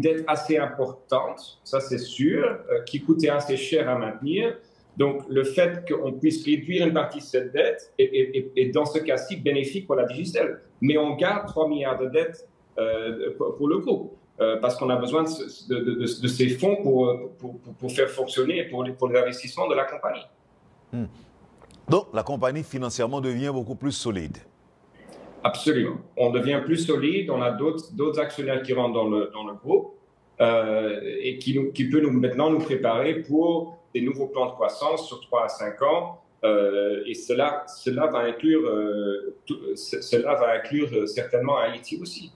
dette assez importante, ça c'est sûr, qui coûtait assez cher à maintenir. Donc, le fait qu'on puisse réduire une partie de cette dette est dans ce cas-ci bénéfique pour la Digicel. Mais on garde 3 milliards de dettes pour le groupe, parce qu'on a besoin de ces fonds pour faire fonctionner pour les investissements de la compagnie. Donc, la compagnie financièrement devient beaucoup plus solide. Absolument. On devient plus solide, on a d'autres actionnaires qui rentrent dans le groupe et qui peut maintenant nous préparer pour des nouveaux plans de croissance sur 3 à 5 ans. Et cela va inclure certainement Haïti aussi.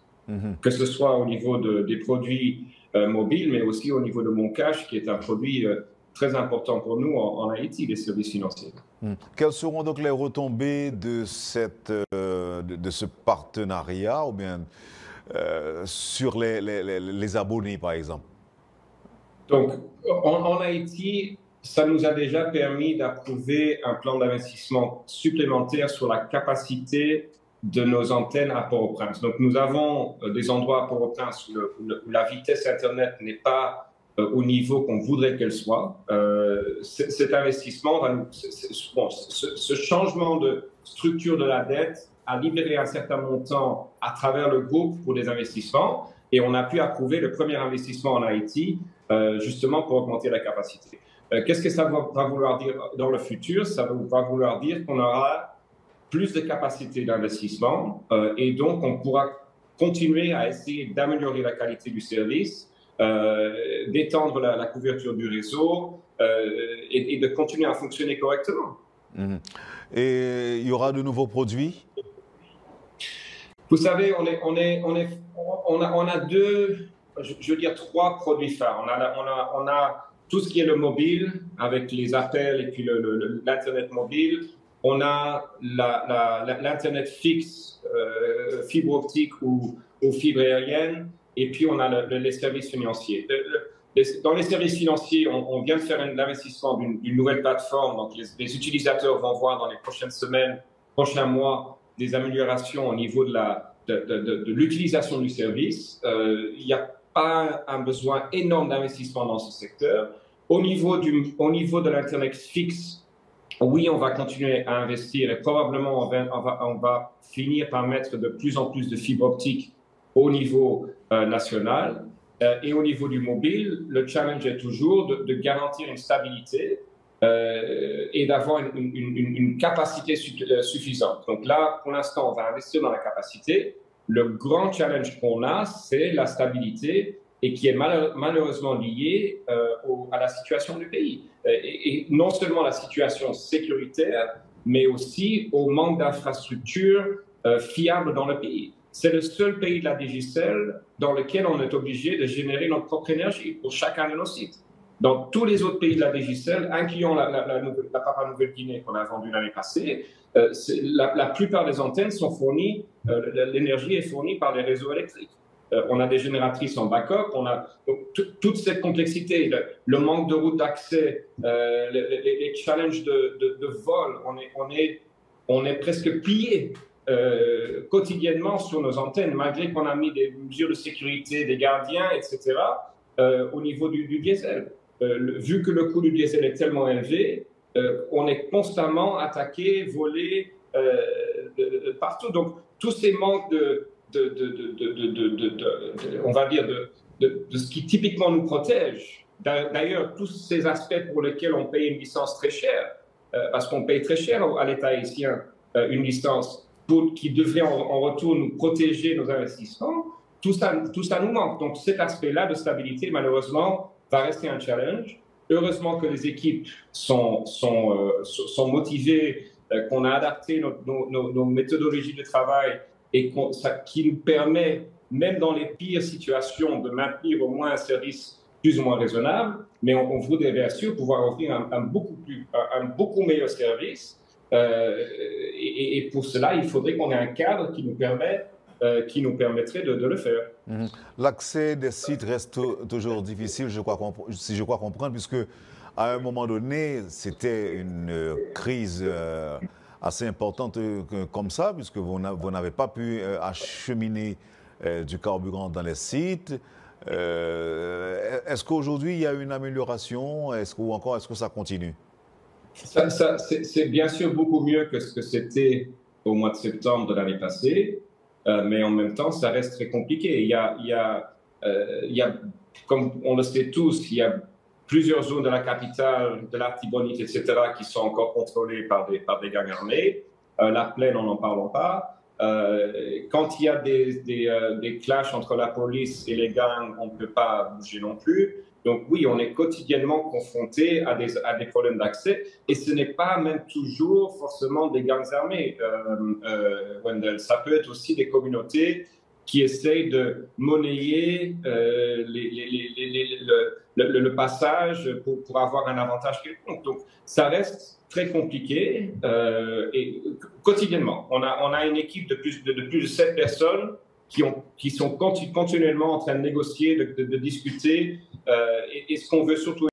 Que ce soit au niveau des produits mobiles, mais aussi au niveau de Mon Cash, qui est un produit très important pour nous en Haïti, les services financiers. Quelles seront donc les retombées de ce partenariat, ou bien sur les abonnés, par exemple? Donc, en Haïti, ça nous a déjà permis d'approuver un plan d'investissement supplémentaire sur la capacité de nos antennes à Port-au-Prince. Donc, nous avons des endroits à Port-au-Prince où la vitesse Internet n'est pas au niveau qu'on voudrait qu'elle soit. Cet investissement, ce changement de structure de la dette a libéré un certain montant à travers le groupe pour des investissements, et on a pu approuver le premier investissement en Haïti, justement pour augmenter la capacité. Qu'est-ce que ça va vouloir dire dans le futur? Ça va vouloir dire qu'on aura plus de capacité d'investissement et donc on pourra continuer à essayer d'améliorer la qualité du service, d'étendre la couverture du réseau et de continuer à fonctionner correctement. Et il y aura de nouveaux produits? Vous savez, on a je veux dire 3 produits phares. On a tout ce qui est le mobile, avec les appels et puis l'Internet mobile. On a l'Internet fixe, fibre optique ou fibre aérienne. Et puis, on a les services financiers. Dans les services financiers, on vient de faire l'investissement d'une nouvelle plateforme. Donc, les utilisateurs vont voir dans les prochaines semaines, prochains mois, des améliorations au niveau de l'utilisation du service. Il n'y a pas un besoin énorme d'investissement dans ce secteur. Au niveau de l'Internet fixe, oui, on va continuer à investir et probablement on va finir par mettre de plus en plus de fibres optiques au niveau national. Et au niveau du mobile, le challenge est toujours de garantir une stabilité et d'avoir une capacité suffisante. Donc là, pour l'instant, on va investir dans la capacité. Le grand challenge qu'on a, c'est la stabilité et qui est malheureusement liée à la situation du pays. Et non seulement la situation sécuritaire, mais aussi au manque d'infrastructures fiables dans le pays. C'est le seul pays de la Digicel dans lequel on est obligé de générer notre propre énergie pour chacun de nos sites. Dans tous les autres pays de la Digicel, incluant la Papouasie-Nouvelle-Guinée qu'on a vendue l'année passée, la plupart des antennes sont fournies, l'énergie est fournie par les réseaux électriques. On a des génératrices en backup, on a toute cette complexité, le manque de routes d'accès, les challenges de vol, on est presque plié quotidiennement sur nos antennes, malgré qu'on a mis des mesures de sécurité, des gardiens, etc., au niveau du diesel. Vu que le coût du diesel est tellement élevé, on est constamment attaqué, volé partout. Donc, tous ces manques on va dire, de ce qui typiquement nous protège. D'ailleurs, tous ces aspects pour lesquels on paye une licence très chère, parce qu'on paye très cher à l'État haïtien une licence qui devrait en retour nous protéger nos investissements, tout ça nous manque. Donc cet aspect-là de stabilité, malheureusement, va rester un challenge. Heureusement que les équipes sont motivées, qu'on a adapté nos méthodologies de travail et qui nous permet, même dans les pires situations, de maintenir au moins un service plus ou moins raisonnable. Mais on voudrait bien sûr pouvoir offrir un beaucoup meilleur service. Et pour cela, il faudrait qu'on ait un cadre qui nous permettrait de le faire. L'accès des sites reste toujours difficile, si je crois comprendre, puisque à un moment donné, c'était une crise assez importante comme ça, puisque vous n'avez pas pu acheminer du carburant dans les sites. Est-ce qu'aujourd'hui, il y a une amélioration ou encore est-ce que ça continue? C'est bien sûr beaucoup mieux que ce que c'était au mois de septembre de l'année passée, mais en même temps, ça reste très compliqué. Il y a, comme on le sait tous, il y a plusieurs zones de la capitale, de l'Artibonite, etc., qui sont encore contrôlées par des gangs armés. La plaine, on n'en parle pas. Quand il y a des clashs entre la police et les gangs, on ne peut pas bouger non plus. Donc oui, on est quotidiennement confronté à des problèmes d'accès, et ce n'est pas même toujours forcément des gangs armés, Wendell. Ça peut être aussi des communautés qui essayent de monnayer le passage pour avoir un avantage quelconque. Donc ça reste très compliqué, et quotidiennement. On a une équipe de plus de 7 personnes qui sont continuellement en train de négocier, de discuter, et ce qu'on veut surtout